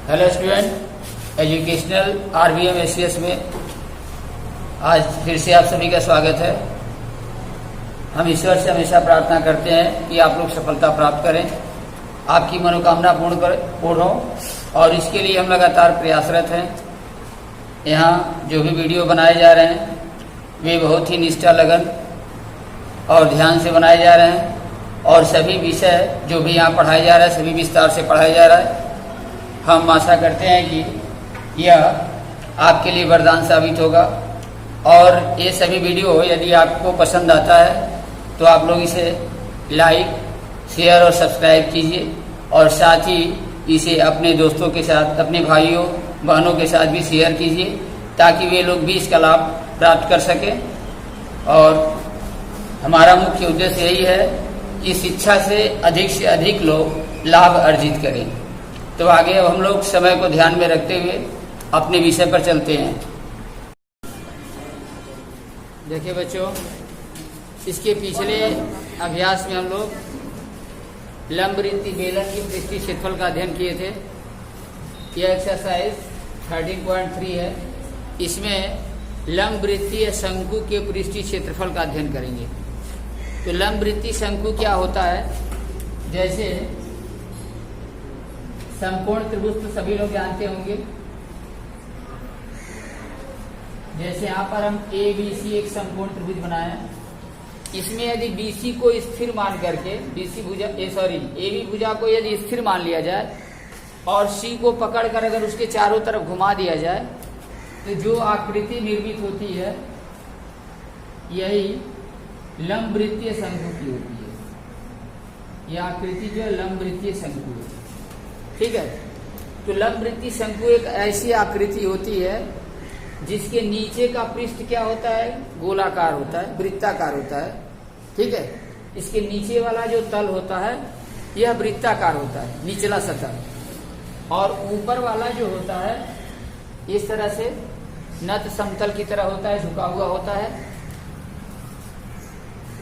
Hello student, educational RBM ACS में आज फिर से आप सभी का स्वागत है। हम ईश्वर से हमेशा प्रार्थना करते हैं कि आप लोग सफलता प्राप्त करें, आपकी मनोकामना पूर्ण हो, और इसके लिए हम लगातार प्रयासरत हैं। यहाँ जो भी वीडियो बनाए जा रहे हैं वे बहुत ही निष्ठा, लगन और ध्यान से बनाए जा रहे हैं, और सभी विषय जो भी यहाँ पढ़ाया जा रहा है सभी विस्तार से पढ़ाया जा रहा है। हम आशा करते हैं कि यह आपके लिए वरदान साबित होगा, और ये सभी वीडियो यदि आपको पसंद आता है तो आप लोग इसे लाइक, शेयर और सब्सक्राइब कीजिए, और साथ ही इसे अपने दोस्तों के साथ, अपने भाइयों बहनों के साथ भी शेयर कीजिए, ताकि वे लोग भी इसका लाभ प्राप्त कर सकें। और हमारा मुख्य उद्देश्य यही है कि शिक्षा से अधिक लोग लाभ अर्जित करें। तो आगे अब हम लोग समय को ध्यान में रखते हुए अपने विषय पर चलते हैं। देखिए बच्चों, इसके पिछले अभ्यास में हम लोग लंब वृत्तीय बेलन की पृष्ठीय क्षेत्रफल का अध्ययन किए थे। यह एक्सरसाइज 13.3 है। इसमें लंब वृत्तीय शंकु के पृष्ठीय क्षेत्रफल का अध्ययन करेंगे। तो लंब वृत्तीय शंकु क्या होता है? जैसे समकोण त्रिभुज तो सभी लोग जानते होंगे। जैसे यहाँ पर हम ए बी सी एक समकोण त्रिभुज बनाए, इसमें यदि बीसी को स्थिर मान करके ए बी भुजा को यदि स्थिर मान लिया जाए और सी को पकड़कर अगर उसके चारों तरफ घुमा दिया जाए तो जो आकृति निर्मित होती है यही लंब वृत्तीय शंकु की होती है। यह आकृति जो है लंब वृत्तीय शंकु है। ठीक है। तो लंब वृत्तीय शंकु एक ऐसी आकृति होती है जिसके नीचे का पृष्ठ क्या होता है? गोलाकार होता है, वृत्ताकार होता है। ठीक है। इसके नीचे वाला जो तल होता है यह वृत्ताकार होता है, निचला सतह, और ऊपर वाला जो होता है इस तरह से नत समतल की तरह होता है, झुका हुआ होता है।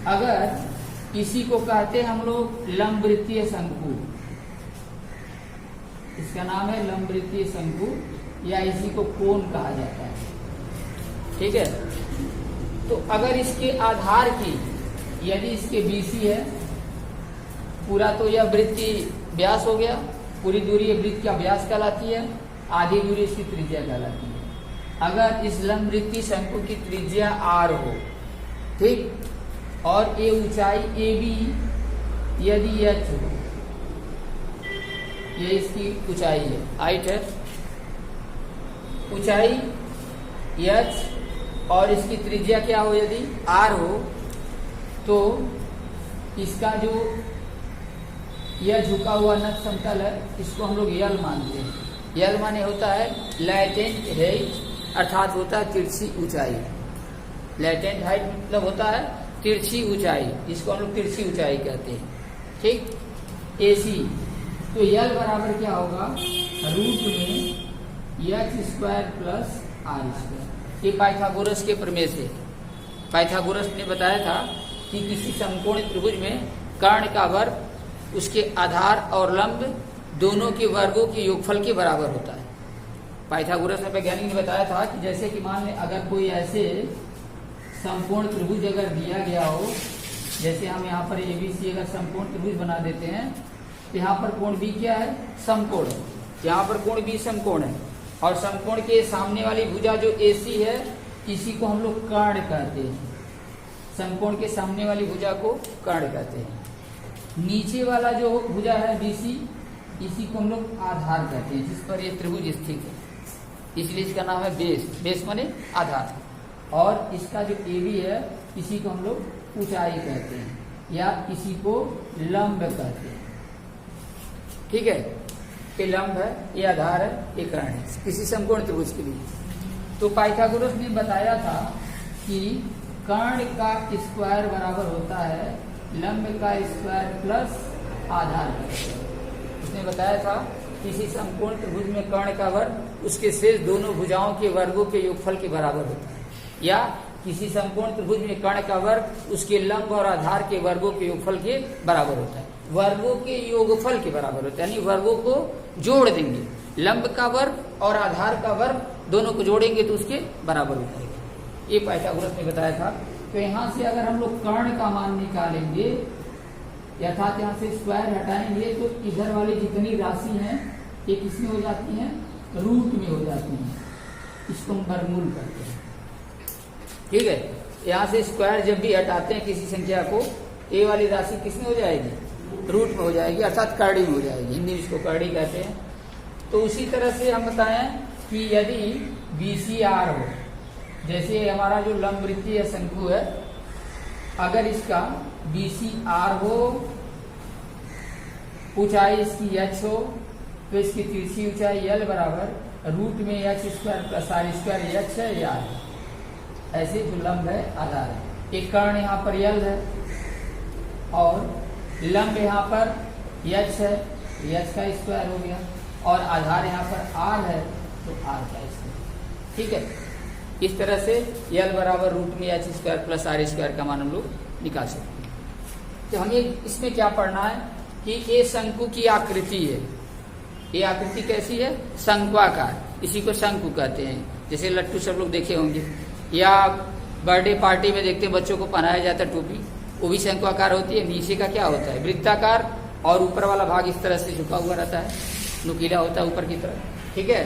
अगर इसी को कहते हैं हम लोग लंब वृत्तीय शंकु, इसका नाम है लंब वृत्तीय शंकु, या इसी को कोण कहा जाता है। ठीक है। तो अगर इसके आधार की यदि इसके बीसी है पूरा, तो यह वृत्तीय व्यास हो गया। पूरी दूरी ये वृत्त का व्यास कहलाती है, आधी दूरी इसकी त्रिज्या कहलाती है। अगर इस लंब वृत्तीय शंकु की त्रिज्या r हो, ठीक, और ये ऊंचाई ए बी यदि h हो, ये इसकी ऊंचाई है, हाइट है, ऊंचाई h और इसकी त्रिज्या क्या हो यदि r हो, तो इसका जो यह झुका हुआ नत समतल है इसको हम लोग यल मानते हैं। यल माने होता है लैटेंट हाइट, अर्थात होता है तिरछी ऊंचाई। लैटेंट हाइट मतलब होता है तिरछी ऊंचाई, इसको हम लोग तिरछी ऊंचाई कहते हैं। ठीक। एसी तो यल बराबर क्या होगा? रूट में h² प्लस r²। ये पाइथागोरस के प्रमेय से, पाइथागोरस ने बताया था कि किसी समकोण त्रिभुज में कर्ण का वर्ग उसके आधार और लंब दोनों के वर्गों के योगफल के बराबर होता है। पाइथागोरस ने वैज्ञानिक ने बताया था कि जैसे कि मान लें अगर कोई ऐसे समकोण त्रिभुज अगर दिया गया हो, जैसे हम यहाँ पर एबीसी अगर समकोण त्रिभुज बना देते हैं, यहाँ पर कोण बी क्या है? समकोण है। यहाँ पर कोण बी समकोण है, और समकोण के सामने वाली भुजा जो एसी है इसी को हम लोग कर्ण कहते हैं। समकोण के सामने वाली भुजा को कर्ण कहते हैं। नीचे वाला जो भुजा है बीसी, इसी को हम लोग आधार कहते हैं, जिस पर ये त्रिभुज स्थित है, इसलिए इसका नाम है बेस। बेस माने आधार। और इसका जो एबी है इसी को हम लोग ऊंचाई कहते हैं, या इसी को लंब कहते हैं। ठीक है। ये लंब है, ये आधार है, ये कर्ण है किसी समकोण त्रिभुज के लिए। तो पाइथागोरस ने बताया था कि कर्ण का स्क्वायर बराबर होता है लंब का स्क्वायर प्लस आधार का स्क्वायर। उसने बताया था किसी समकोण त्रिभुज में कर्ण का वर्ग उसके शेष दोनों भुजाओं के वर्गों के योगफल के बराबर होता है, या किसी समकोण त्रिभुज में कर्ण का वर्ग उसके लंब और आधार के वर्गों के योगफल के बराबर होता है। वर्गों के योगफल के बराबर होता है, यानी वर्गों को जोड़ देंगे लंब का वर्ग और आधार का वर्ग दोनों को जोड़ेंगे तो उसके बराबर हो जाएगा। ये पाइथागोरस ने बताया था। तो यहाँ से अगर हम लोग कर्ण का मान निकालेंगे, अर्थात यहाँ से स्क्वायर हटाएंगे, तो इधर वाली जितनी राशि है ये किसमें हो जाती है, रूट में हो जाती है। इसको हम वर्गमूल करते हैं। ठीक है, यहाँ से स्क्वायर जब भी हटाते हैं किसी संख्या को, ये वाली राशि किसमें हो जाएगी, रूट में हो जाएगी, अर्थात कर्ड़ी में हो जाएगी। हिंदी में इसको कर्ड़ी कहते हैं। तो उसी तरह से हम बताएं कि यदि BCR हो, जैसे हमारा जो लंबवृत्तीय शंकु है, अगर इसका BCR हो, ऊंचाई इसकी h हो, तो इसकी तिरछी ऊंचाई L बराबर रूट में h square plus r square h है या ऐसे जो लंब है आधार है। एक कर्ण यहाँ पर L है और लंब यहाँ पर h है, h का स्क्वायर हो गया, और आधार यहाँ पर r है तो r का स्क्वायर। ठीक है, इस तरह से L बराबर रूट में h square plus r square का मान हम लोग निकाल सकते हैं। तो हमें इसमें क्या पढ़ना है कि ये शंकु की आकृति है। ये आकृति कैसी है, शंक्वाकार, इसी को शंकु कहते हैं। जैसे लट्टू सब लोग देखे होंगे, या बर्थडे पार्टी में देखते हैं बच्चों को पहनाया जाता है टोपी, वो भी शंक्वाकार होती है। नीचे का क्या होता है, वृत्ताकार, और ऊपर वाला भाग इस तरह से झुका हुआ रहता है, नुकीला होता है ऊपर की तरफ। ठीक है,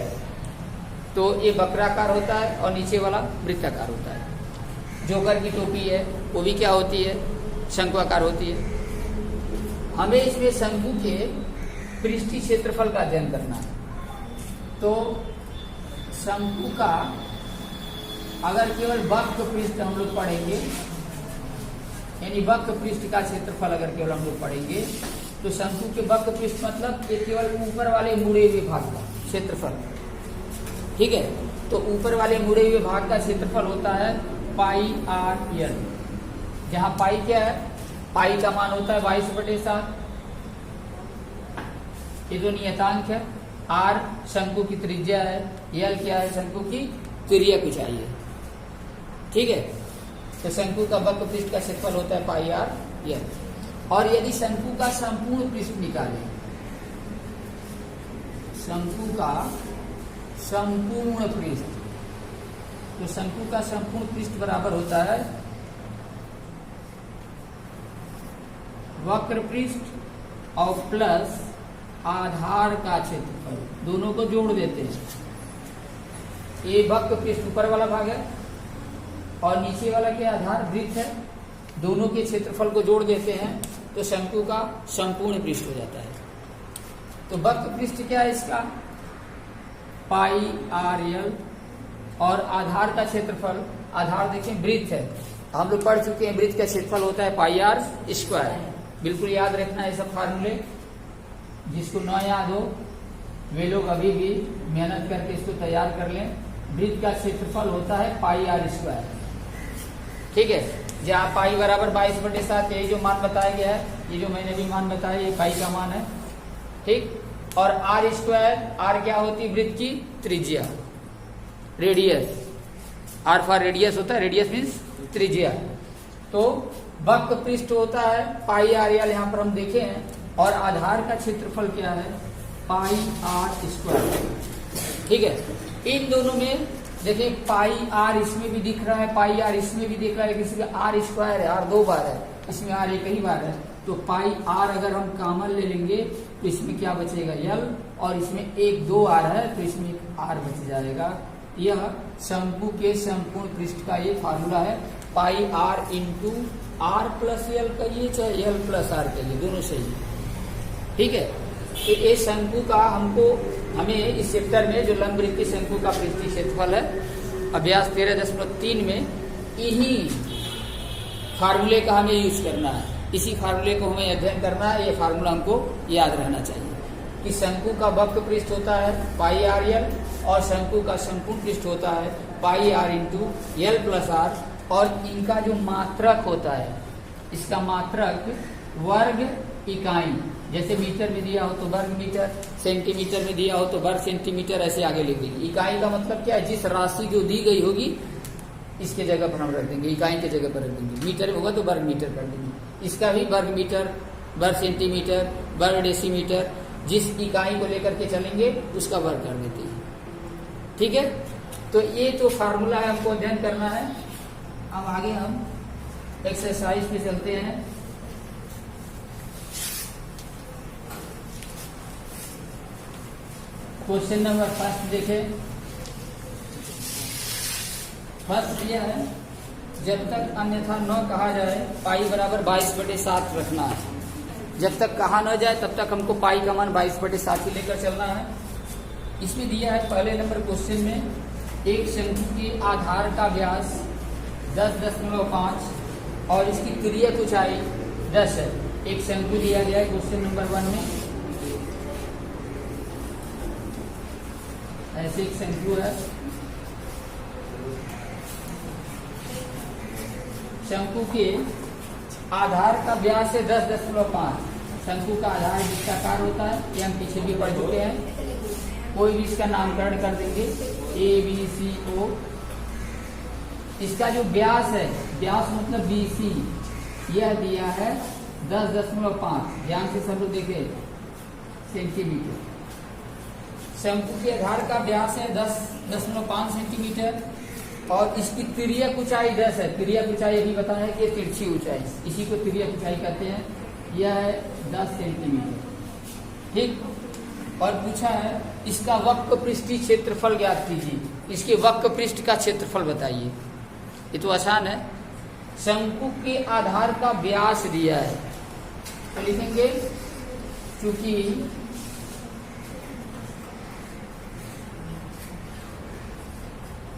तो ये वक्राकार होता है और नीचे वाला वृत्ताकार होता है। जोकर की टोपी है वो भी क्या होती है, शंक्वाकार होती है। हमें इसमें शंकु के पृष्ठीय क्षेत्रफल का अध्ययन करना है। तो शंकु का अगर केवल वक्र पृष्ठ हम लोग पढ़ेंगे, यानी वक्र पृष्ठ का क्षेत्रफल अगर केवल हम लोग पढ़ेंगे, तो शंकु के वक्र पृष्ठ मतलब ये केवल ऊपर वाले मुड़े हुए भाग का क्षेत्रफल। ठीक है, तो ऊपर वाले मुड़े हुए भाग का क्षेत्रफल होता है पाई आर एल, जहां पाई क्या है, पाई का मान होता है 22/7, ये जो नियतांक है। आर शंकु की त्रिज्या है, एल क्या है, शंकु की तिर्यक ऊंचाई है। ठीक है, तो शंकु का वक्र पृष्ठ का क्षेत्रफल होता है पाई आर एल। और यदि शंकु का संपूर्ण पृष्ठ निकालें, शंकु का संपूर्ण पृष्ठ, तो शंकु का संपूर्ण पृष्ठ बराबर होता है वक्र पृष्ठ और प्लस आधार का क्षेत्रफल, दोनों को जोड़ देते हैं। ये वक्र पृष्ठ ऊपर वाला भाग है और नीचे वाला क्या आधार वृत्त है, दोनों के क्षेत्रफल को जोड़ देते हैं तो शंकु का संपूर्ण पृष्ठ हो जाता है। तो वक्र पृष्ठ क्या है इसका, पाई आर एल, और आधार का क्षेत्रफल, आधार देखें वृत्त है, हम लोग पढ़ चुके हैं वृत्त का क्षेत्रफल होता है पाई आर स्क्वायर। बिल्कुल याद रखना है सब फार्मूले, जिसको न याद हो वे लोग अभी भी मेहनत करके इसको तैयार कर लें। वृत्त का क्षेत्रफल होता है पाई आर स्क्वायर। ठीक है, जहाँ पाई बराबर 22/7, यही जो मान बताया गया है, ये जो मैंने भी मान बताया, ये पाई का मान है। ठीक, और आर स्क्वायर, आर क्या होती है, वृत्त की त्रिज्या, रेडियस, आर फॉर रेडियस होता है, रेडियस मीन्स त्रिज्या। तो वक्र पृष्ठ होता है पाई आर एल, यहाँ पर हम देखे हैं, और आधार का क्षेत्रफल क्या है, पाई आर स्क्वायर। ठीक है, इन दोनों में देखिए पाई आर इसमें भी दिख रहा है, पाई आर इसमें भी दिख रहा है, किसी का आर स्क्वायर है, आर 2 बार है, इसमें आर एक ही बार है। तो पाई आर अगर हम कॉमन ले लेंगे तो इसमें क्या बचेगा, एल, और इसमें 1 2 आर है तो इसमें एक आर बच जाएगा। यह शंकु के संपूर्ण पृष्ठ का ये फार्मूला है, pi r into r plus l कहिए चाहे एल प्लस आर कहिए, दोनों सही है। ठीक है, तो ये शंकु का हमें इस चैप्टर में जो लंबवृत्तीय शंकु का पृष्ठीय क्षेत्रफल है, अभ्यास 13.3 में इन्हीं फार्मूले का हमें यूज करना है, इसी फार्मूले को हमें अध्ययन करना है। ये फार्मूला हमको याद रहना चाहिए कि शंकु का वक्र पृष्ठ होता है पाई आर एल, और शंकु का संपूर्ण पृष्ठ होता है pi r into l plus r, और इनका जो मात्रक होता है, इसका मात्रक वर्ग इकाई, जैसे मीटर में दिया हो तो वर्ग मीटर, सेंटीमीटर में दिया हो तो वर्ग सेंटीमीटर, ऐसे आगे लिख देंगे। इकाई का मतलब क्या है, जिस राशि जो दी गई होगी इसके जगह पर हम रख देंगे, इकाई के जगह पर रख देंगे। मीटर में होगा तो वर्ग मीटर कर देंगे, इसका भी वर्ग मीटर, वर्ग सेंटीमीटर, वर्ग डेसीमीटर, जिस इकाई को लेकर के चलेंगे उसका वर्ग कर देते हैं। ठीक है, तो ये तो फार्मूला है, हमको अध्ययन करना है। अब आगे हम एक्सरसाइज पे चलते हैं। क्वेश्चन नंबर फर्स्ट देखें। फर्स्ट दिया है, जब तक अन्यथा न कहा जाए पाई बराबर 22/7 रखना है। जब तक कहा न जाए तब तक हमको पाई का मान 22/7 ही लेकर चलना है। इसमें दिया है पहले नंबर क्वेश्चन में, एक शंकु के आधार का व्यास 10.5 और इसकी तिर्यक ऊंचाई 10 है। एक शंकु दिया गया है क्वेश्चन नंबर 1 में, ऐसे एक शंकु है। शंकु के आधार का व्यास है 10.5। शंकु का आधार वृत्ताकार होता है, ये हम पीछे भी पढ़ चुके हैं। कोई भी इसका नामकरण कर देंगे, ABCO। इसका जो व्यास है, व्यास मतलब BC, यह दिया है 10.5। ध्यान से सब लोग देखे, सेंटीमीटर। शंकु के आधार का व्यास है 10.5 सेंटीमीटर और इसकी तिर्यक ऊंचाई 10 है। तिर्यक ऊंचाई अभी बताया है कि तिरछी ऊंचाई, इसी को तिर्यक ऊंचाई कहते हैं। यह है 10 सेंटीमीटर। ठीक, और पूछा है इसका वक्र पृष्ठीय क्षेत्रफल ज्ञात कीजिए। इसके वक्र पृष्ठ का क्षेत्रफल बताइए। ये तो आसान है। शंकु के आधार का व्यास दिया है तो लिखेंगे, चूंकि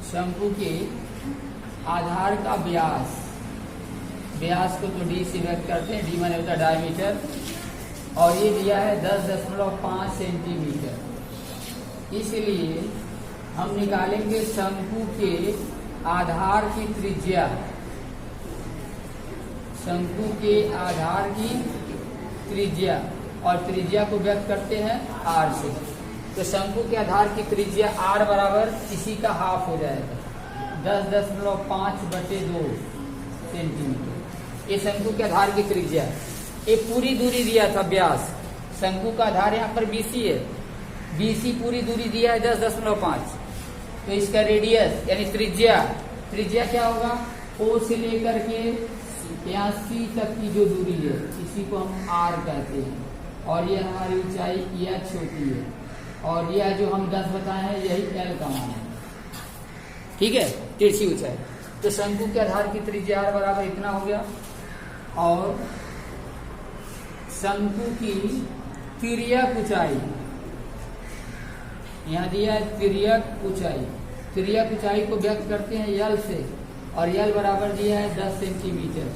शंकु के आधार का व्यास, व्यास को तो D से व्यक्त करते हैं, D माने होता है डायमीटर, और ये दिया है 10.5 सेंटीमीटर। इसलिए हम निकालेंगे शंकु के आधार की त्रिज्या। शंकु के आधार की त्रिज्या, और त्रिज्या को व्यक्त करते हैं R से। तो शंकु के आधार की त्रिज्या R बराबर इसी का हाफ हो जाएगा, 10.5/2 सेंटीमीटर। ये शंकु के आधार की त्रिज्या। ये पूरी दूरी दिया था व्यास। शंकु का आधार यहाँ पर BC है, BC पूरी दूरी दिया है 10.5। तो इसका रेडियस यानी त्रिज्या, त्रिज्या क्या होगा, O से लेकर के यहाँ C तक की जो दूरी है इसी को हम R कहते हैं। और ये हमारी ऊंचाई H होती है, और यह जो हम 10 बताए हैं यही L का मान है। ठीक है, तिरछी ऊंचाई। तो शंकु के आधार की त्रिज्या R बराबर इतना हो गया। और शंकु की तिर्यक ऊंचाई यहाँ दिया है, तिर्यक ऊंचाई। तिर्यक ऊंचाई को व्यक्त करते हैं L से, और L बराबर दिया है 10 सेंटीमीटर।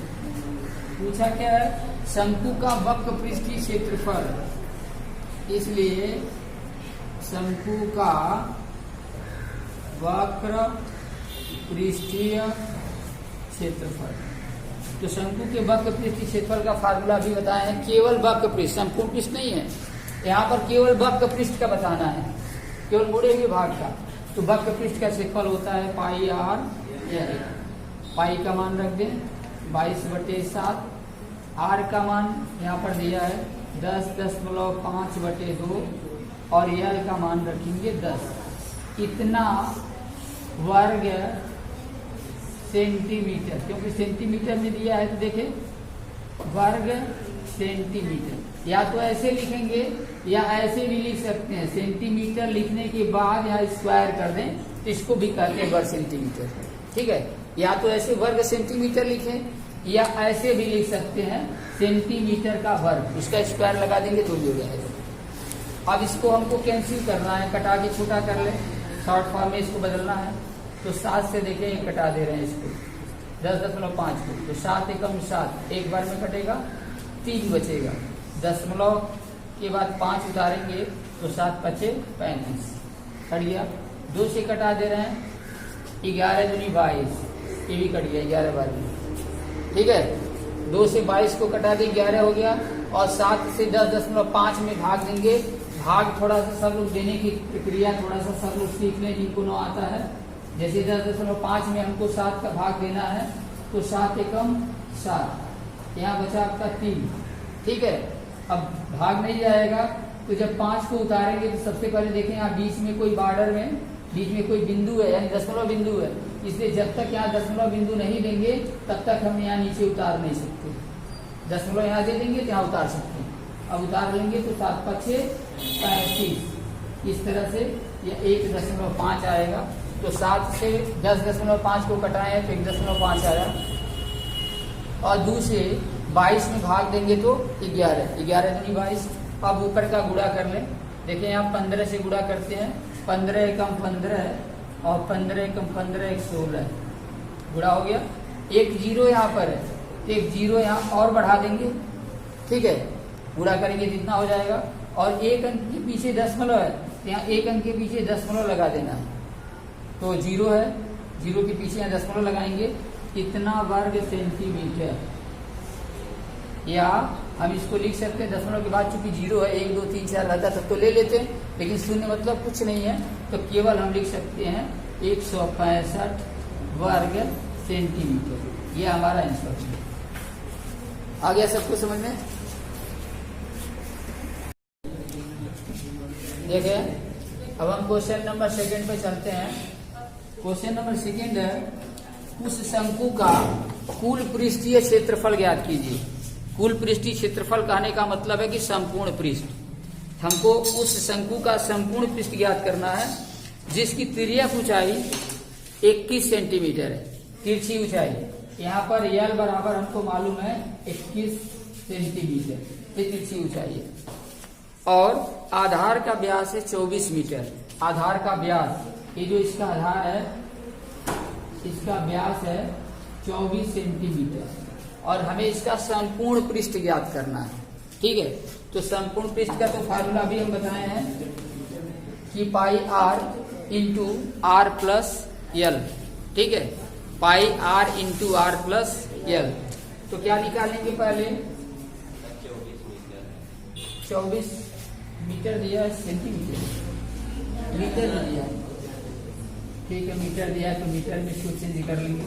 पूछा क्या है, शंकु का वक्र पृष्ठीय क्षेत्रफल। इसलिए शंकु का वक्र पृष्ठीय क्षेत्रफल। तो शंकु के वक्र पृष्ठीय क्षेत्रफल का फार्मूला भी बताया है। केवल वक्र पृष्ठ, संपूर्ण पृष्ठ नहीं है, यहाँ पर केवल वक्र पृष्ठ का बताना है, केवल मुड़े हुए भाग का। तो वक्र पृष्ठ का क्षेत्रफल होता है पाई R। पाई का मान रख दें 22/7। R का मान यहाँ पर दिया है 10.5/2 और L का मान रखेंगे 10। इतना वर्ग सेंटीमीटर, क्योंकि सेंटीमीटर में दिया है तो देखें वर्ग सेंटीमीटर। या तो ऐसे लिखेंगे या ऐसे भी लिख सकते हैं। सेंटीमीटर लिखने के बाद यहाँ स्क्वायर कर दें तो इसको भी कहते हैं वर्ग सेंटीमीटर। ठीक है, या तो ऐसे वर्ग सेंटीमीटर लिखें या ऐसे भी लिख सकते हैं सेंटीमीटर का वर्ग, उसका स्क्वायर लगा देंगे तो हो जाएगा। अब इसको हमको कैंसिल करना है, कटा के छोटा कर ले, शॉर्ट फॉर्म में इसको बदलना है। तो 7 से देखें ये कटा दे रहे हैं इसको 10.5 को, तो 7 एकम 7 एक बार में कटेगा, 3 बचेगा। दशमलव के बाद 5 उतारेंगे तो 7 × 5 = 35 कट गया। 2 से कटा दे रहे हैं 11 दूनी 22, ये भी कट गया 11 बार में। ठीक है, 2 से 22 को कटा दें 11 हो गया, और 7 से 10.5 में भाग देंगे। भाग थोड़ा सा सब लोग देने की प्रक्रिया थोड़ा सा सब लोग सीख लें जिनको न आता है। जैसे 10.5 में हमको 7 का भाग देना है तो 7 एकम 7, यहाँ बचा आपका 3। ठीक है, अब भाग नहीं जाएगा तो जब 5 को उतारेंगे तो सबसे पहले देखें यहाँ बीच में कोई बॉर्डर में बीच में कोई बिंदु है, यानी दशमलव बिंदु है। इसलिए जब तक यहाँ दशमलव बिंदु नहीं देंगे तब तक हम यहाँ नीचे उतार नहीं सकते। दशमलव यहाँ दे देंगे तो यहाँ उतार सकते हैं। अब उतार लेंगे तो 7 पक्षे 35, इस तरह से यह 1.5 आएगा। तो 7 से 10.5 को कटाएं तो 1.5 आया, और 2 से 22 में भाग देंगे तो 11, 11 दूनी 22। अब ऊपर का गुणा कर लें। देखिए यहाँ 15 से गुणा करते हैं, 15 एकम 15 है और 15 एकम 15 एक 16 गुणा हो गया। एक 0 यहाँ पर है तो एक 0 यहाँ और बढ़ा देंगे, ठीक है, गुणा करेंगे जितना हो जाएगा। और एक अंक के पीछे दशमलव है तो यहाँ एक अंक के पीछे दशमलव लगा देना है। तो 0 है, 0 के पीछे यहाँ दशमलव लगाएंगे, कितना वर्ग सेंटीमीटर, या हम इसको लिख सकते हैं दशमलव के बाद चूंकि 0 है, 1 2 3 4 रहता तब तो ले लेते हैं, लेकिन शून्य मतलब कुछ नहीं है, तो केवल हम लिख सकते हैं 165 वर्ग सेंटीमीटर। ये हमारा आंसर है। आ गया सबको समझ में? देखिए अब हम क्वेश्चन नंबर 2 पे चलते हैं। क्वेश्चन नंबर 2 है, उस शंकु का कुल पृष्ठीय क्षेत्रफल ज्ञात कीजिए। कुल पृष्ठीय क्षेत्रफल कहने का मतलब है कि संपूर्ण पृष्ठ। हमको उस शंकु का संपूर्ण पृष्ठ ज्ञात करना है जिसकी तिर्यक ऊंचाई 21 सेंटीमीटर है, तिरछी ऊंचाई। यहाँ पर यल बराबर हमको मालूम है 21 सेंटीमीटर, ये तिरछी ऊंचाई है। और आधार का व्यास है 24 मीटर। आधार का व्यास, ये जो इसका आधार है इसका व्यास है 24 सेंटीमीटर, और हमें इसका संपूर्ण पृष्ठ ज्ञात करना है, ठीक है। तो संपूर्ण पृष्ठ का तो फार्मूला भी हम बताए हैं कि pi r into r plus l, ठीक है, pi r into r plus l. तो क्या निकालेंगे पहले, 24 मीटर दिया है, सेंटीमीटर मीटर में दिया है, ठीक है, मीटर दिया है तो मीटर में इसको चेंज कर लेंगे।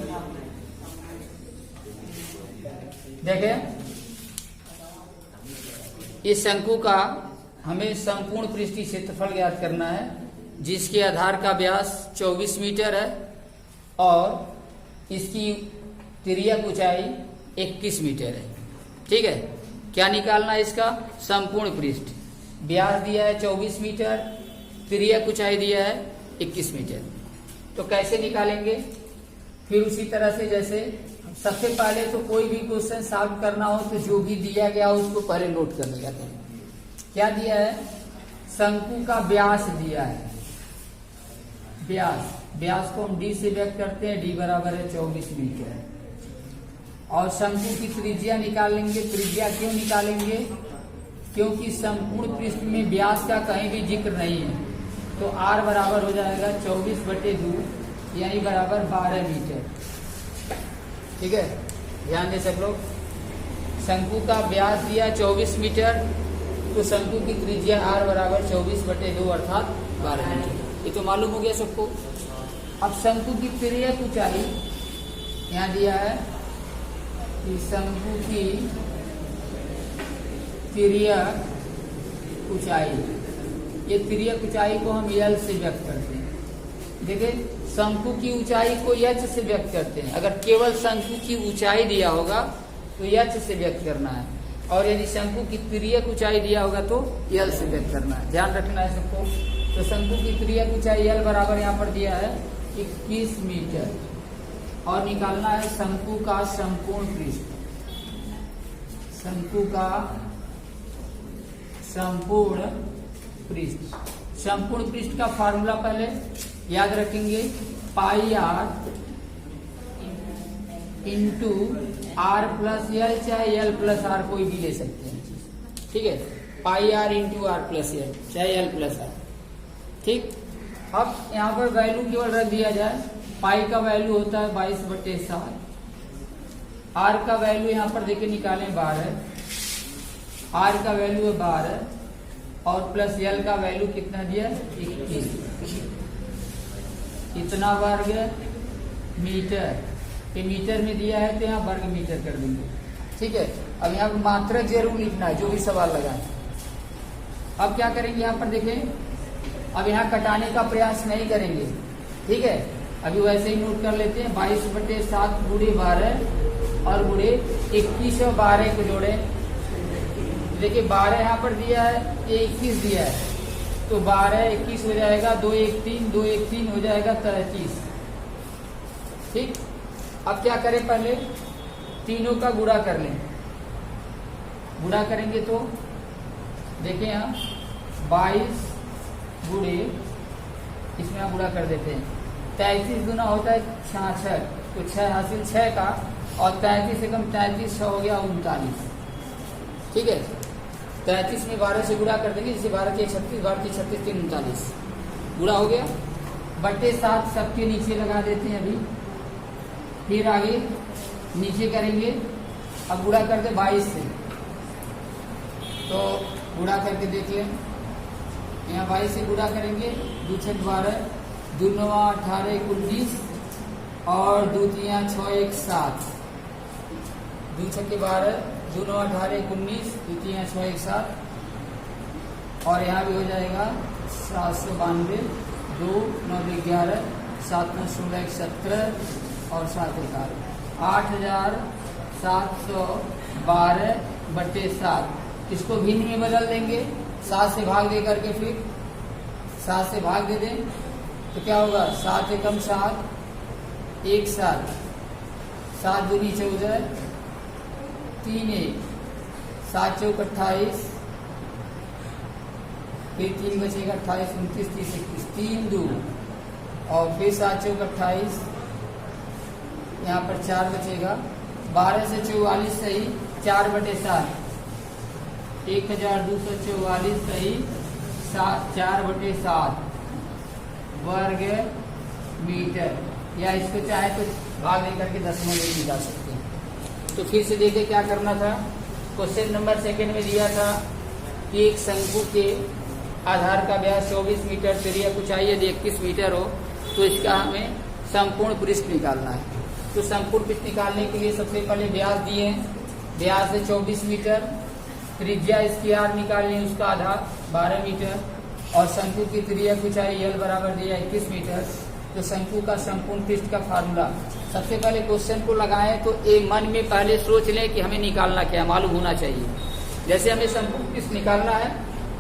देखें इस शंकु का हमें संपूर्ण पृष्ठीय क्षेत्रफल ज्ञात करना है जिसके आधार का व्यास 24 मीटर है और इसकी तिर्यक ऊंचाई 21 मीटर है, ठीक है। क्या निकालना है इसका संपूर्ण पृष्ठ, व्यास दिया है 24 मीटर, तिर्यक ऊंचाई दिया है 21 मीटर। तो कैसे निकालेंगे, फिर उसी तरह से जैसे सबसे पहले तो कोई भी क्वेश्चन सॉल्व करना हो तो जो भी दिया गया उसको पहले नोट कर लिया करें। क्या दिया है, शंकु का व्यास दिया है, व्यास को हम डी से व्यक्त करते हैं, डी बराबर है 24 मीटर। और शंकु की त्रिज्या निकालेंगे। त्रिज्या क्यों निकालेंगे, क्योंकि संपूर्ण पृष्ठ में व्यास का कहीं भी जिक्र नहीं है। तो r बराबर हो जाएगा 24/2 यानी बराबर 12 मीटर, ठीक है। ध्यान दे सब लोग, शंकु का व्यास दिया 24 मीटर, तो शंकु की त्रिज्या r बराबर 24/2 अर्थात 12 मीटर। ये तो मालूम हो गया सबको। अब शंकु की तिर्यक ऊंचाई यहाँ दिया है कि शंकु की तिर्यक ऊंचाई, ये तिर्यक ऊंचाई को हम यल से व्यक्त करते हैं। देखिए शंकु की ऊंचाई को यच से व्यक्त करते हैं। अगर केवल शंकु की ऊंचाई दिया होगा तो यच से व्यक्त करना है, और यदि शंकु की तिर्यक ऊंचाई दिया होगा तो यल से व्यक्त करना है। ध्यान रखना है सबको। तो शंकु की तिर्यक ऊंचाई यल बराबर यहाँ पर दिया है 21 मीटर, और निकालना है शंकु का संपूर्ण पृष्ठ। शंकु का संपूर्ण पृष्ठ, संपूर्ण पृष्ठ का फार्मूला पहले याद रखेंगे, pi r into r plus l, चाहे यल प्लस आर कोई भी ले सकते हैं, ठीक है। Pi r into r plus l, चाहे यल प्लस आर, ठीक। अब यहाँ पर वैल्यू केवल रख दिया जाए। पाई का वैल्यू होता है 22/7, आर का वैल्यू यहाँ पर देखिए निकालें 12, आर का वैल्यू है 12, और प्लस यल का वैल्यू कितना दिया 21, इतना वर्ग मीटर, ये मीटर में दिया है तो यहाँ वर्ग मीटर कर देंगे, ठीक है। अब यहाँ पर मात्रक जरूर लिखना है जो भी सवाल लगाए। अब क्या करेंगे यहाँ पर देखें, अब यहाँ कटाने का प्रयास नहीं करेंगे, ठीक है। अभी वैसे ही नोट कर लेते हैं। 22/7 गुणे 12 और गुणे 21 और 12 को जोड़े। देखिए 12 यहाँ पर दिया है, ये 21 दिया है, तो 12 21 हो जाएगा, 2 1 3, 2 1 3 हो जाएगा 33। ठीक, अब क्या करें, पहले तीनों का गुणा कर लें। गुणा करेंगे तो देखिए यहाँ 22 गुणे, इसमें आप गुणा कर देते हैं, 33 गुना होता है 66, तो 6 हासिल 6 का, और 33 से कम 33 हो गया 39। ठीक है, 33 में 12 से गुणा कर देंगे, जैसे 12 के 36, 12 के 36 3 39 गुणा हो गया। बटे 7 सबके नीचे लगा देते हैं अभी, फिर आगे नीचे करेंगे। अब गुणा कर दे 22 से, तो गुणा करके देखिए, यहाँ 22 से गुणा करेंगे, 2 6 12, 2 9 18 19 और 2 3 6 1 7, 2 6 12, 2 9 18 19, 2 3 6 1 7, और यहाँ भी हो जाएगा 792, 2 9 11, 7 9 16 17 और 7 11, 8712/7। इसको भिन्न में बदल देंगे, 7 से भाग दे करके, फिर 7 से भाग दे दें तो क्या होगा, 7 एकम 7, 1 7, 7 दूनी 14, 3 1, 7 चौक 28, फिर 3 बचेगा 28 29 30 31, 3 2, और फिर 7 चौक 28, यहाँ पर 4 बचेगा, 12 से 44 सही, 4/7, 1244 सही, 4/7 वर्ग मीटर, या इसको चाहे तो भाग लेकर के दशमलव में भी जा सकते हैं। तो फिर से देखिए क्या करना था। क्वेश्चन नंबर 2 में दिया था कि एक शंकु के आधार का व्यास 24 मीटर, त्रिज्या ऊंचाई यदि 21 मीटर हो, तो इसका हमें संपूर्ण पृष्ठ निकालना है। तो संपूर्ण पृष्ठ निकालने के लिए सबसे पहले व्यास दिए हैं, व्यास है 24 मीटर, त्रिज्या इसकी r निकालनी है, उसका आधार 12 मीटर, और शंकु की त्रिज्या ऊंचाई l बराबर दिया 21 मीटर। तो शंकु का संपूर्ण पृष्ठ का फार्मूला, सबसे पहले क्वेश्चन को लगाएं तो एक मन में पहले सोच लें कि हमें निकालना क्या है, मालूम होना चाहिए। जैसे हमें संपूर्ण पृष्ठ निकालना है,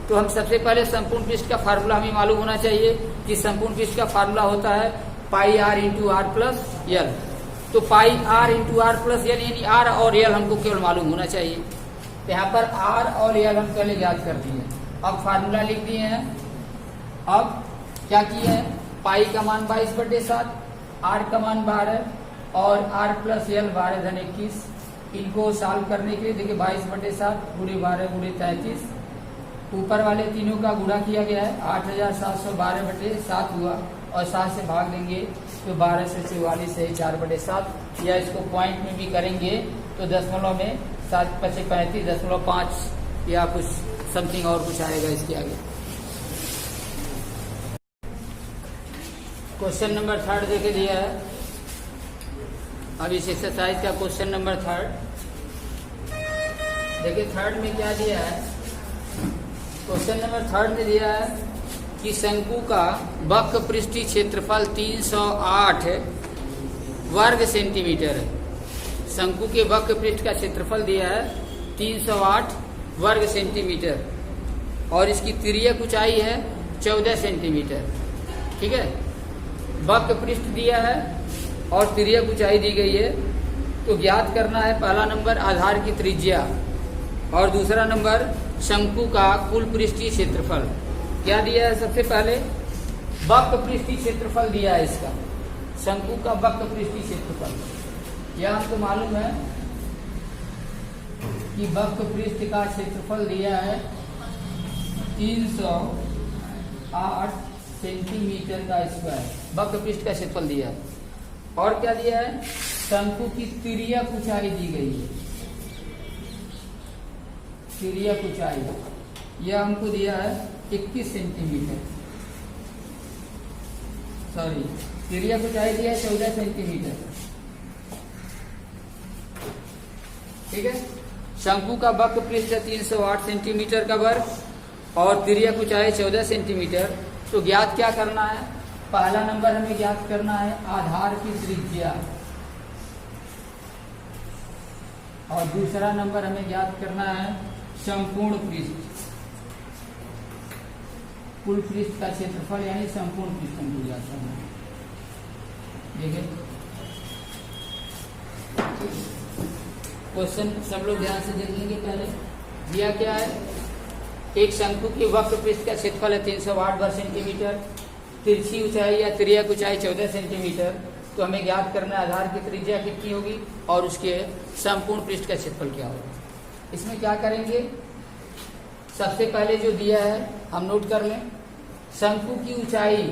तो हम सबसे पहले संपूर्ण पृष्ठ का फार्मूला हमें मालूम होना चाहिए कि संपूर्ण पृष्ठ का फार्मूला होता है pi r into r plus l. तो pi r into r plus l, यानी r और यल हमको केवल मालूम होना चाहिए। तो यहाँ पर r और यल हम पहले याद कर दिए, अब फार्मूला लिख दिए हैं। अब क्या किया है, पाई का मान 22/7, r का मान 12 और r प्लस यल 12/21। इनको सॉल्व करने के लिए देखिए 22/7 गुणे 12 गुणे 33, ऊपर वाले तीनों का गुणा किया गया है, 8712/7 हुआ, और 7 से भाग देंगे तो 12 से 44 है 4/7, या इसको पॉइंट में भी करेंगे तो दशमलव में 7 × 5 = 35.5 या कुछ समथिंग और कुछ आएगा इसके आगे। क्वेश्चन नंबर 3 देखे दिया है। अब इस एक्सरसाइज का क्वेश्चन नंबर 3 देखिए, 3 में क्या दिया है। क्वेश्चन नंबर 3 में दिया है कि शंकु का वक्र पृष्ठीय क्षेत्रफल 308 वर्ग सेंटीमीटर है। शंकु के वक्र पृष्ठ का क्षेत्रफल दिया है 308 वर्ग सेंटीमीटर, और इसकी तिर्यक ऊंचाई है 14 सेंटीमीटर। ठीक है, वक्र पृष्ठ दिया है और तिर्यक ऊंचाई दी गई है। तो ज्ञात करना है पहला नंबर आधार की त्रिज्या, और दूसरा नंबर शंकु का कुल पृष्ठीय क्षेत्रफल। क्या दिया है, सबसे पहले वक्र पृष्ठीय क्षेत्रफल दिया है इसका, शंकु का वक्र पृष्ठीय क्षेत्रफल। यह हमको मालूम है कि वक्र पृष्ठ का क्षेत्रफल दिया है 308 सेंटीमीटर का स्क्वायर, वक्र पृष्ठ का क्षेत्रफल दिया है। और क्या दिया है, शंकु की तिर्यक ऊंचाई दी गई है, तिर्यक ऊंचाई यह हमको दिया है 21 सेंटीमीटर, सॉरी तिर्यक ऊंचाई दिया है 14 सेंटीमीटर। ठीक है, शंकु का वक्र पृष्ठ 308 सेंटीमीटर का वर्ग, और तिर्यक ऊंचाई 14 सेंटीमीटर। तो ज्ञात क्या करना है? पहला नंबर हमें ज्ञात करना है आधार की त्रिज्या, और दूसरा नंबर हमें ज्ञात करना है संपूर्ण पृष्ठ, कुल पृष्ठ का क्षेत्रफल यानी संपूर्ण पृष्ठ हमको ज्ञात करना है। देखिए क्वेश्चन सब लोग ध्यान से देख लेंगे। पहले दिया क्या है, एक शंकु की वक्र पृष्ठ का क्षेत्रफल है 308 वर्ग सेंटीमीटर, तिरछी ऊंचाई या तिर्यक ऊंचाई 14 सेंटीमीटर। तो हमें ज्ञात करना है आधार की त्रिज्या कितनी होगी और उसके संपूर्ण पृष्ठ का क्षेत्रफल क्या होगा। इसमें क्या करेंगे, सबसे पहले जो दिया है हम नोट कर लें। शंकु की ऊंचाई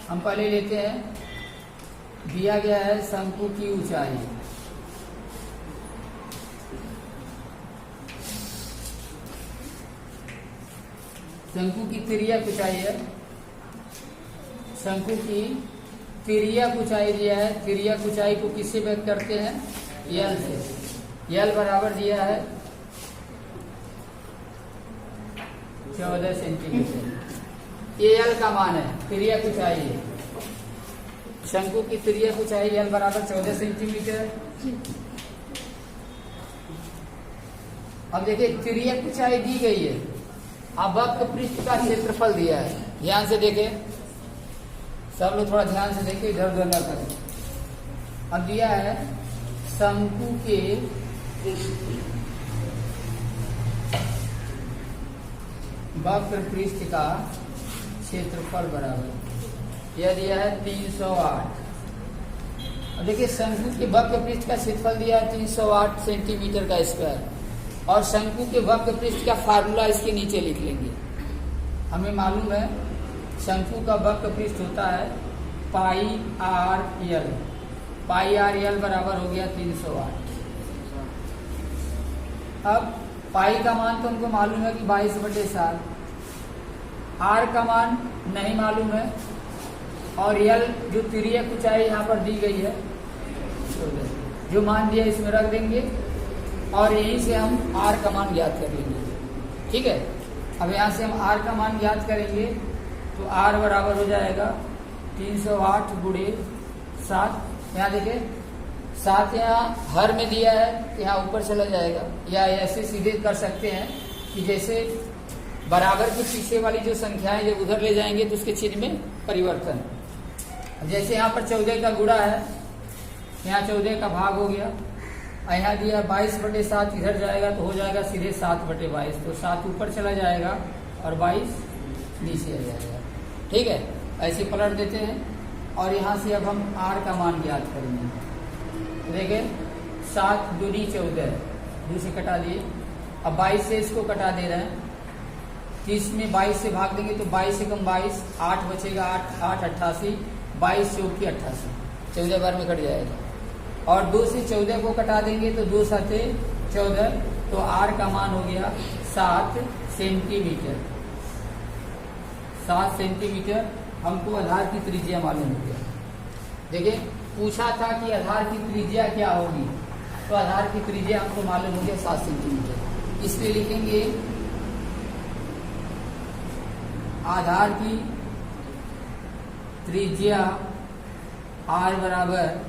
हम पहले लेते हैं, दिया गया है शंकु की ऊंचाई, शंकु की तिर्यक ऊंचाई है, शंकु की तिर्यक ऊंचाई दिया है। तिर्यक ऊंचाई को किससे व्यक्त करते हैं? यल से। यल बराबर दिया है 14 सेंटीमीटर। ये यल का मान है, तिर्यक ऊंचाई है। शंकु की तिर्यक ऊंचाई यल बराबर 14 सेंटीमीटर। अब देखिए तिर्यक ऊंचाई दी गई है, अब वक्र पृष्ठ का क्षेत्रफल दिया है। ध्यान से देखें, सब लोग थोड़ा ध्यान से देखिए, इधर उधर न करें। अब दिया है शंकु के वक्र पृष्ठ का क्षेत्रफल बराबर, यह दिया है 308। अब देखिए शंकु के वक्र पृष्ठ का क्षेत्रफल दिया है 308 सेंटीमीटर का स्क्वायर, और शंकु के वक्र पृष्ठ का फार्मूला इसके नीचे लिख लेंगे। हमें मालूम है शंकु का वक्र पृष्ठ होता है pi are L, pi are यल बराबर हो गया 308। अब पाई का मान तो हमको मालूम है कि 22/7, आर का मान नहीं मालूम है, और यल जो तिर्यक ऊंचाई यहाँ पर दी गई है, जो मान दिया इसमें रख देंगे और यहीं से हम आर का मान ज्ञात कर लेंगे। ठीक है, अब यहाँ से हम आर का मान ज्ञात करेंगे तो आर बराबर हो जाएगा 308 गुणे 7। यहाँ देखिए 7 यहाँ हर में दिया है, यहाँ ऊपर चला जाएगा, या ऐसे सीधे कर सकते हैं कि जैसे बराबर के पीछे वाली जो संख्याएं जब उधर ले जाएंगे तो उसके चिन्ह में परिवर्तन। जैसे यहाँ पर 14 का गुणा है, यहाँ 14 का भाग हो गया, यहाँ दिया 22/7, इधर जाएगा तो हो जाएगा सीधे 7/22, तो 7 ऊपर चला जाएगा और 22 नीचे आ जाएगा। ठीक है, ऐसे पलट देते हैं और यहाँ से अब हम आर का मान ज्ञात करेंगे। देखिए 7 दूनी 14, 2 से कटा दिए, अब 22 से इसको कटा दे रहे हैं, 30 में 22 से भाग देंगे तो 22 से कम 22, 8 बचेगा, 8 88, 22 चौकी 88, 14 बार में कट जाएगा। और 2 से 14 को कटा देंगे तो 2 7 14, तो आर का मान हो गया 7 सेंटीमीटर। 7 सेंटीमीटर हमको आधार की त्रिज्या मालूम हो गया। देखिए पूछा था कि आधार की त्रिज्या क्या होगी, तो आधार की त्रिज्या हमको मालूम हो गया 7 सेंटीमीटर। इसलिए लिखेंगे आधार की त्रिज्या आर बराबर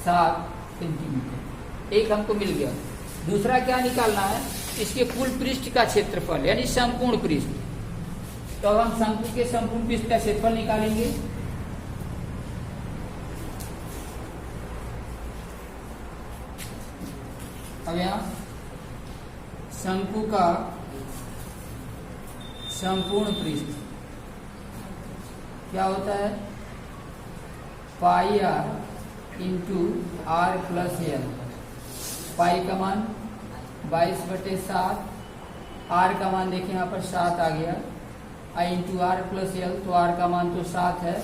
7 सेंटीमीटर। एक हमको मिल गया। दूसरा क्या निकालना है, इसके कुल पृष्ठ का क्षेत्रफल यानी संपूर्ण पृष्ठ। तो अब हम शंकु के संपूर्ण पृष्ठ का क्षेत्रफल निकालेंगे। अब यहाँ शंकु का संपूर्ण पृष्ठ क्या होता है, pi r into r plus l. Pi का मान 22/7, आर का मान देखिए यहाँ पर 7 आ गया, आई इंटू आर प्लस एल, तो आर का मान तो 7 है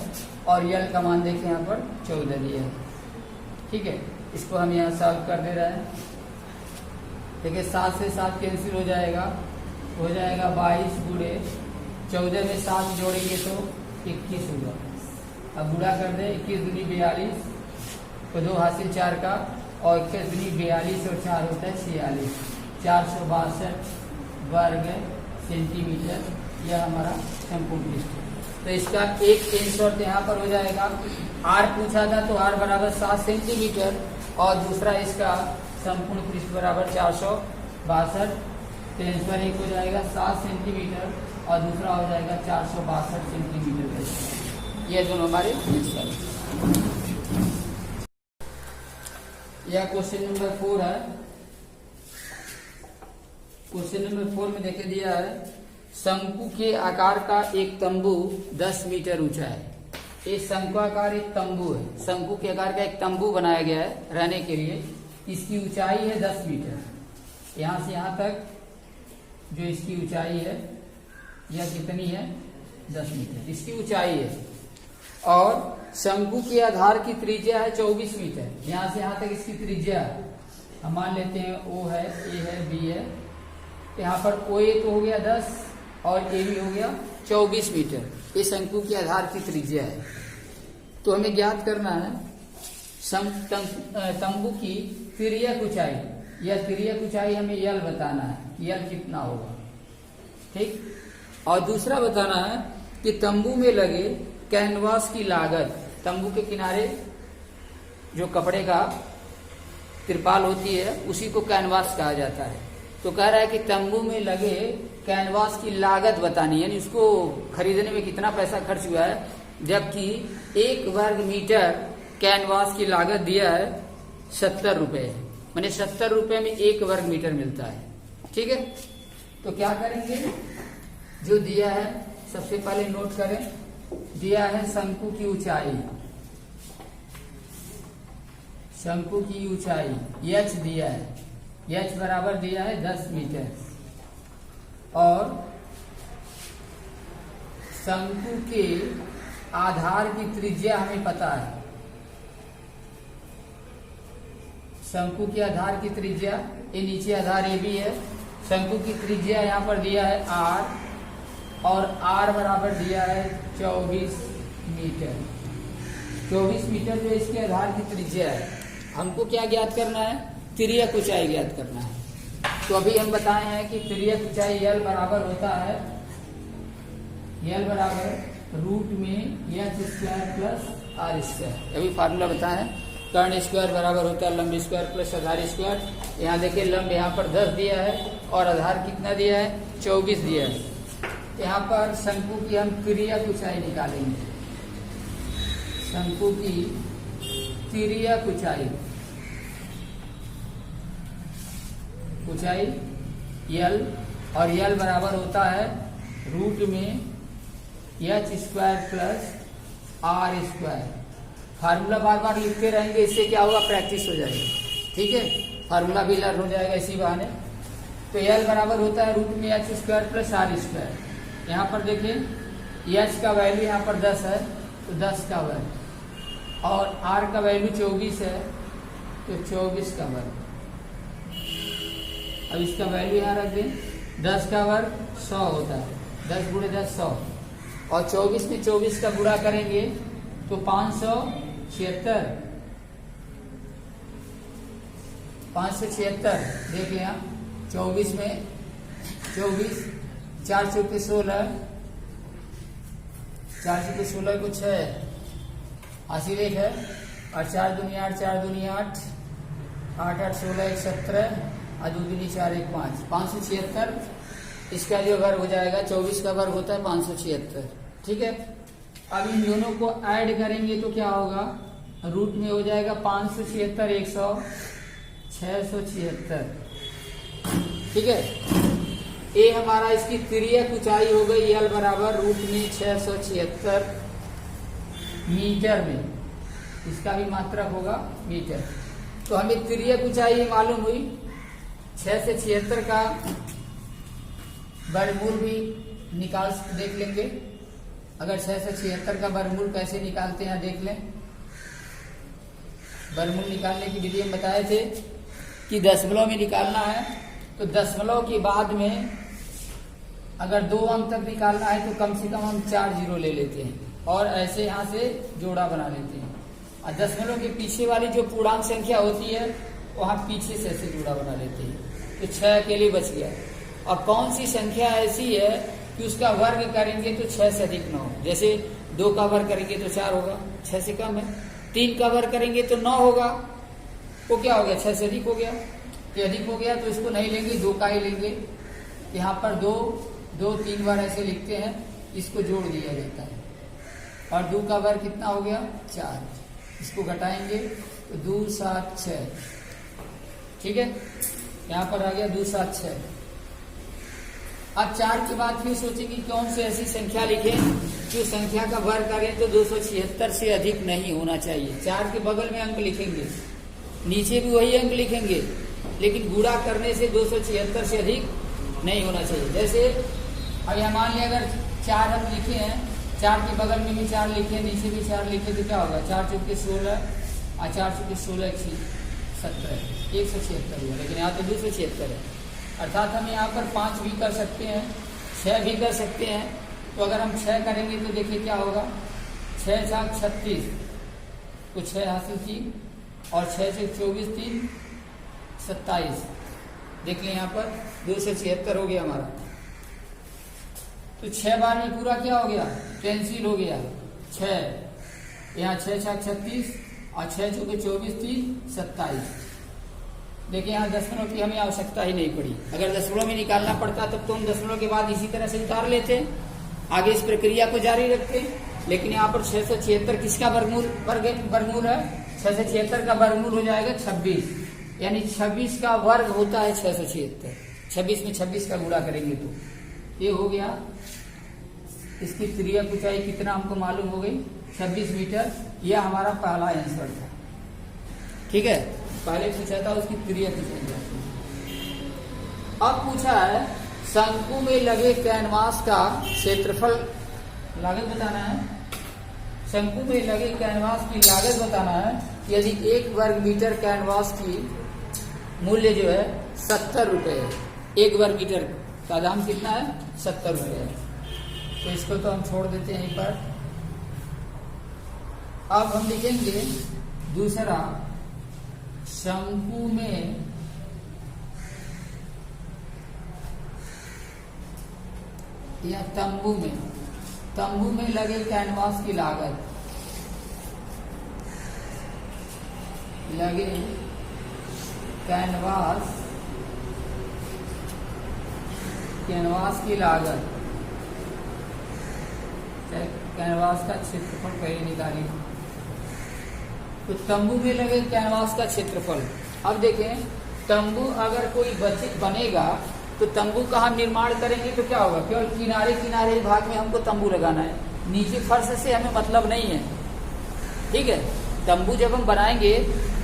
और यल का मान देखिए यहाँ पर 14 दिया है। ठीक है, इसको हम यहाँ सॉल्व कर दे रहे हैं। देखिए 7 से 7 कैंसिल हो जाएगा, हो जाएगा 22 गुणे 14 में 7 जोड़ेंगे तो 21 होगा। अब गुणा कर दे, 21 दूनी 42, तो 2 हासिल 4 का, और 21 दूनी 42 और 4 होता है 46, 462 वर्ग सेंटीमीटर, यह हमारा संपूर्ण पृष्ठ है। तो इसका एक आंसर यहाँ पर हो जाएगा। r पूछा था तो r बराबर 7 सेंटीमीटर और दूसरा इसका संपूर्ण पृष्ठ बराबर 462। तो आंसर एक हो जाएगा 7 सेंटीमीटर और दूसरा हो जाएगा 462 सेंटीमीटर। ये दोनों हमारे आंसर। यह क्वेश्चन नंबर 4 है। क्वेश्चन नंबर 4 में देखे दिया है शंकु के आकार का एक तंबू 10 मीटर ऊंचा है। ये शंकुआकार एक तंबू है। शंकु के आकार का एक तंबू बनाया गया है रहने के लिए। इसकी ऊंचाई है 10 मीटर। यहाँ से यहाँ तक जो इसकी ऊंचाई है यह कितनी है? 10 मीटर इसकी ऊंचाई है। और शंकु के आधार की त्रिज्या है 24 मीटर। यहाँ से यहाँ तक इसकी त्रिज्या हम मान लेते हैं O है, A है, B है। यहाँ पर OA तो हो गया 10 और AB हो गया 24 मीटर। ये शंकु के आधार की त्रिज्या है। तो हमें ज्ञात करना है तंबू की तिर्यक ऊंचाई। यह तिर्यक ऊंचाई हमें यल बताना है, यल कितना होगा, ठीक। और दूसरा बताना है कि तंबू में लगे कैनवास की लागत। तंबू के किनारे जो कपड़े का तिरपाल होती है उसी को कैनवास कहा जाता है। तो कह रहा है कि तंबू में लगे कैनवास की लागत बतानी, यानी उसको खरीदने में कितना पैसा खर्च हुआ है। जबकि 1 वर्ग मीटर कैनवास की लागत दिया है 70 रुपए, माने 70 रुपए में 1 वर्ग मीटर मिलता है, ठीक है। तो क्या करेंगे, जो दिया है सबसे पहले नोट करें। दिया है शंकु की ऊंचाई, शंकु की ऊंचाई h दिया है, h बराबर दिया है 10 मीटर। और शंकु के आधार की त्रिज्या हमें पता है। शंकु के आधार की त्रिज्या, ये नीचे आधार ये भी है। शंकु की त्रिज्या यहाँ पर दिया है r और r बराबर दिया है 24 मीटर। 24 मीटर जो इसके आधार की त्रिज्या है। हमको क्या ज्ञात करना है? तिर्यक ऊंचाई ज्ञात करना है। तो अभी हम बताए हैं कि तिर्यक ऊंचाई यल बराबर होता है, यल बराबर रूट में h square plus r square. अभी फार्मूला बताया है। कर्ण स्क्वायर बराबर होता है लंब स्क्वायर प्लस आधार स्क्वायर। यहाँ देखिए लंब यहाँ पर 10 दिया है और आधार कितना दिया है? 24 दिया है। यहाँ पर शंकु की हम तिर्यक ऊंचाई निकालेंगे। शंकु की तिर्यक ऊंचाई, ऊंचाई यल, और यल बराबर होता है रूट में h square plus r square. Formula बार बार लिखते रहेंगे, इससे क्या होगा? प्रैक्टिस हो जाएगी, ठीक है। फार्मूला भी लर्न हो जाएगा इसी बहाने। तो यल बराबर होता है रूट में h square plus r square. यहाँ पर देखिए h का वैल्यू यहाँ पर 10 है तो 10 का वर्ग, और r का वैल्यू 24 है तो 24 का वर्ग। अब इसका वैल्यू यहाँ रख दें, 10 का वर्ग 100 होता है, 10 गुणे 10 100, और 24 में 24 का गुणा करेंगे तो 576। 576 देख लिया। 24 में 24, 4 चौके 16, 4 चौके 16 को 6 80 रेख है, और 4 दूनी 8, 4 दूनी 8, 8 8 16 1 17, और 2 दूनी 4 1 5, 576। इसका जो वर्ग हो जाएगा, 24 का वर्ग होता है 576, ठीक है। अब इन दोनों को ऐड करेंगे तो क्या होगा? रूट में हो जाएगा 576 100 676, ठीक है। ये हमारा इसकी तिर्यक ऊंचाई हो गई यल बराबर रूट में 676 मीटर में। इसका भी मात्रक होगा मीटर। तो हमें तिर्यक ऊंचाई मालूम हुई। 6 से 76 का वर्गमूल भी निकाल देख लेंगे। अगर 6 से 76 का वर्गमूल कैसे निकालते हैं देख लें। वर्गमूल निकालने की विधि हम बताए थे कि दशमलव में निकालना है, तो दशमलव के बाद में अगर 2 अंक तक निकालना है तो कम से कम हम 4 जीरो ले लेते हैं, और ऐसे यहाँ से जोड़ा बना लेते हैं। और दशमलव के पीछे वाली जो पूर्णांक संख्या होती है वहाँ पीछे से ऐसे जोड़ा बना लेते हैं, तो 6 अकेले बच गया। और कौन सी संख्या ऐसी है कि उसका वर्ग करेंगे तो 6 से अधिक न हो। जैसे 2 का वर्ग करेंगे तो 4 होगा, 6 से कम है। 3 का वर्ग करेंगे तो 9 होगा, वो क्या हो गया, 6 से अधिक हो गया। तो अधिक हो गया तो इसको नहीं लेंगे, 2 का ही लेंगे। यहाँ पर 2 3 बार ऐसे लिखते हैं, इसको जोड़ दिया जाता है। और 2 का वर्ग कितना हो गया, 4। इसको घटाएंगे तो 2 7 6, ठीक है। यहाँ पर आ गया 2 7 6। अब 4 के बाद फिर सोचेंगे कौन सी ऐसी संख्या लिखें जो संख्या का वर्ग करें तो 276 से अधिक नहीं होना चाहिए। 4 के बगल में अंक लिखेंगे, नीचे भी वही अंक लिखेंगे, लेकिन गुणा करने से 276 से अधिक नहीं होना चाहिए। जैसे अब यहाँ मान लिया अगर 4 हम लिखे हैं, 4 के बगल में भी 4 लिखे, नीचे भी 4 लिखे, तो क्या होगा, 4 चौके 16 और 4 चौके 16 17, 176 हुआ। लेकिन यहाँ तो 276 है, अर्थात हम यहाँ पर 5 भी कर सकते हैं, 6 भी कर सकते हैं। तो अगर हम 6 करेंगे तो देखिए क्या होगा, 6 4 36, तो 6 हासिल की, और 6 से 24 3 27। देख लें यहाँ पर 276 हो गया हमारा। तो 6 बार में पूरा क्या हो गया, कैंसिल हो गया। 6 यहाँ 6 4 36 और 6 चौके 24 3 27। देखिए यहाँ दशमलव की हमें आवश्यकता ही नहीं पड़ी। अगर दशमलव में निकालना पड़ता तब तो हम दशमलव के बाद इसी तरह से उतार लेते, आगे इस प्रक्रिया को जारी रखते। लेकिन यहाँ पर 676 किसका वर्गमूल है, 676 का वर्गमूल हो जाएगा 26, यानी 26 का वर्ग होता है 676। 26 में 26 का गुणा करेंगे तो ये हो गया। इसकी त्रिज्यक ऊंचाई कितना हमको मालूम हो गई, 26 मीटर। यह हमारा पहला आंसर था, ठीक है। पहले पूछा था उसकी त्रिज्यक ऊंचाई। अब पूछा है शंकु में लगे कैनवास का क्षेत्रफल, लागत बताना है। शंकु में लगे कैनवास की लागत बताना है। यदि 1 वर्ग मीटर कैनवास की मूल्य जो है 70 रुपये है, 1 वर्ग मीटर का दाम कितना है, 70 रुपये है। तो इसको तो हम छोड़ देते हैं यहीं पर। अब हम लिखेंगे दूसरा, शंकु में या तंबू में लगे कैनवास की लागत, लगे कैनवास की लागत, कैनवास का क्षेत्रफल पहले निकालिए। तो तंबू में लगे कैनवास का क्षेत्रफल। अब देखें, तंबू अगर कोई बनेगा तो तंबू का हम निर्माण करेंगे तो क्या होगा, केवल किनारे भाग में हमको तंबू लगाना है, नीचे फर्श से हमें मतलब नहीं है, ठीक है। तंबू जब हम बनाएंगे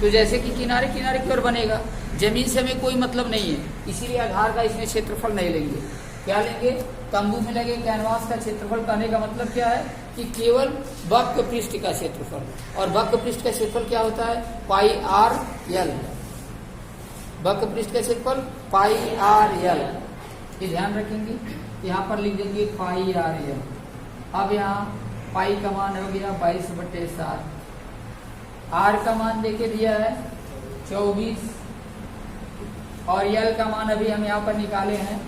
तो जैसे कि किनारे की ओर बनेगा, जमीन से हमें कोई मतलब नहीं है, इसीलिए आधार का इसमें क्षेत्रफल नहीं लेंगे। क्या लेंगे, तंबू में लगे कैनवास का क्षेत्रफल कहने का मतलब क्या है कि केवल वक्र पृष्ठ का क्षेत्रफल। और वक्र पृष्ठ का क्षेत्रफल क्या होता है, पाई आर एल। वक्र पृष्ठ का क्षेत्रफल पाई आर एल, ये ध्यान रखेंगे। यहाँ पर लिख देंगे पाई आर एल। अब यहाँ पाई का मान हो गया 22/7, आर का मान देके दिया है 24, और एल का मान अभी हम यहाँ पर निकाले हैं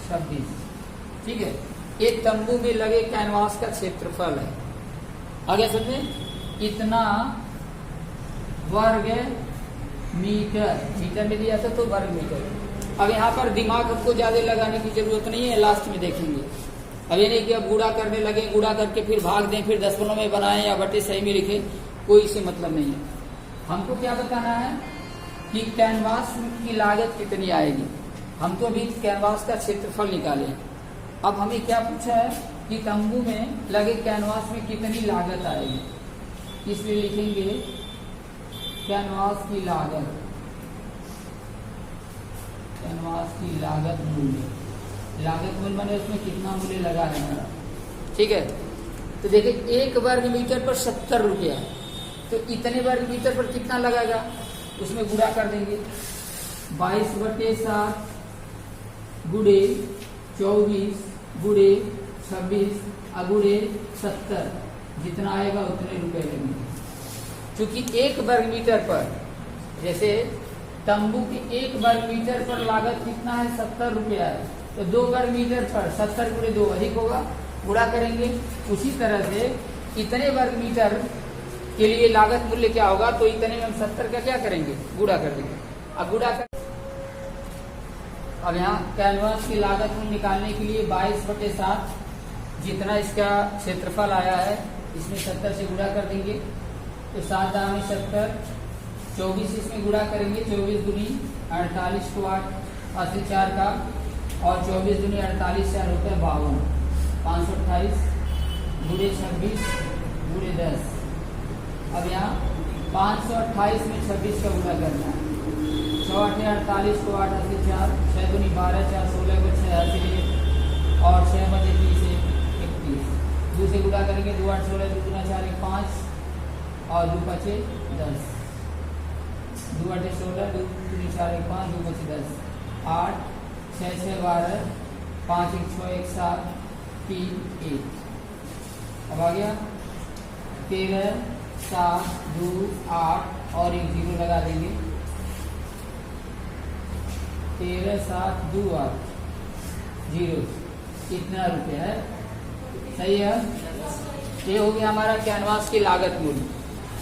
26, ठीक है। ये तंबू में लगे कैनवास का क्षेत्रफल है। आगे समझे, इतना वर्ग मीटर में दिया था तो वर्ग मीटर। अब यहाँ पर दिमाग हमको ज्यादा लगाने की जरूरत नहीं है, लास्ट में देखेंगे। अब ये नहीं कि अब गुणा करने लगे, गुणा करके फिर भाग दें, फिर दशमलव में बनाएं या बटे सही में लिखें, कोई इससे मतलब नहीं है। हमको क्या बताना है कि कैनवास की लागत कितनी आएगी। हम तो अभी कैनवास का क्षेत्रफल निकाले। अब हमें क्या पूछा है कि तंबू में लगे कैनवास में कितनी लागत आएगी, इसलिए लिखेंगे कैनवास की लागत, कैनवास की लागत मूल्य। लागत मूल्य माने उसमें कितना मूल्य लगा है हमारा, ठीक है। तो देखिए 1 वर्ग मीटर पर 70 रुपया, तो इतने वर्ग मीटर पर कितना लगेगा, उसमें गुणा कर देंगे। 22/7 गुणे 24 गुणे 26 गुणे 70, जितना आएगा उतने रुपए लगेंगे। क्योंकि 1 वर्ग मीटर पर, जैसे तंबू के 1 वर्ग मीटर पर लागत कितना है, 70 रुपया है। तो 2 वर्ग मीटर पर 70 गुणे 2 अधिक होगा, गुणा करेंगे। उसी तरह से इतने वर्ग मीटर के लिए लागत मूल्य क्या होगा, तो इतने में हम 70 का क्या करेंगे, गुणा कर देंगे। अब गुणा कर, अब यहाँ कैनवास की लागत मूल्य निकालने के लिए 22/7 जितना इसका क्षेत्रफल आया है इसमें 70 से गुणा कर देंगे। तो 7 दाम 70, 24 इसमें गुणा करेंगे, 24 दूनी 48 को 8 हासिल 4 का, और 24 दूनी 48 4 होता है 52, 528 गुणे 26 गुणे 10। अब यहाँ 528 में 26 का गुणा करना है, 6 8 48 को 8 हासिल 4, 6 दूनी 12 4 16 को 6 हासिल 1, और 6 बजे 30 31। 2 से गुणा करेंगे, 2 8 16 2 गुना 4 5, और 2 5 10, 2 8 16 2 दूनी 4 5, 2 5 10, 8 6 6 12, 5 1 6 1 7 3 1। अब आ गया 13 7 2 8 और एक 0 लगा देंगे, 13 7 2 8 0, इतना रुपया है। सही है। ये हो गया हमारा कैनवास की लागत मूल्य।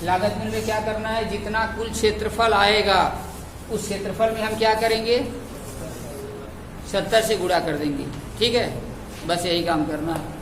लागत मूल्य में क्या करना है, जितना कुल क्षेत्रफल आएगा उस क्षेत्रफल में हम क्या करेंगे, 70 से गुणा कर देंगे। ठीक है, बस यही काम करना है।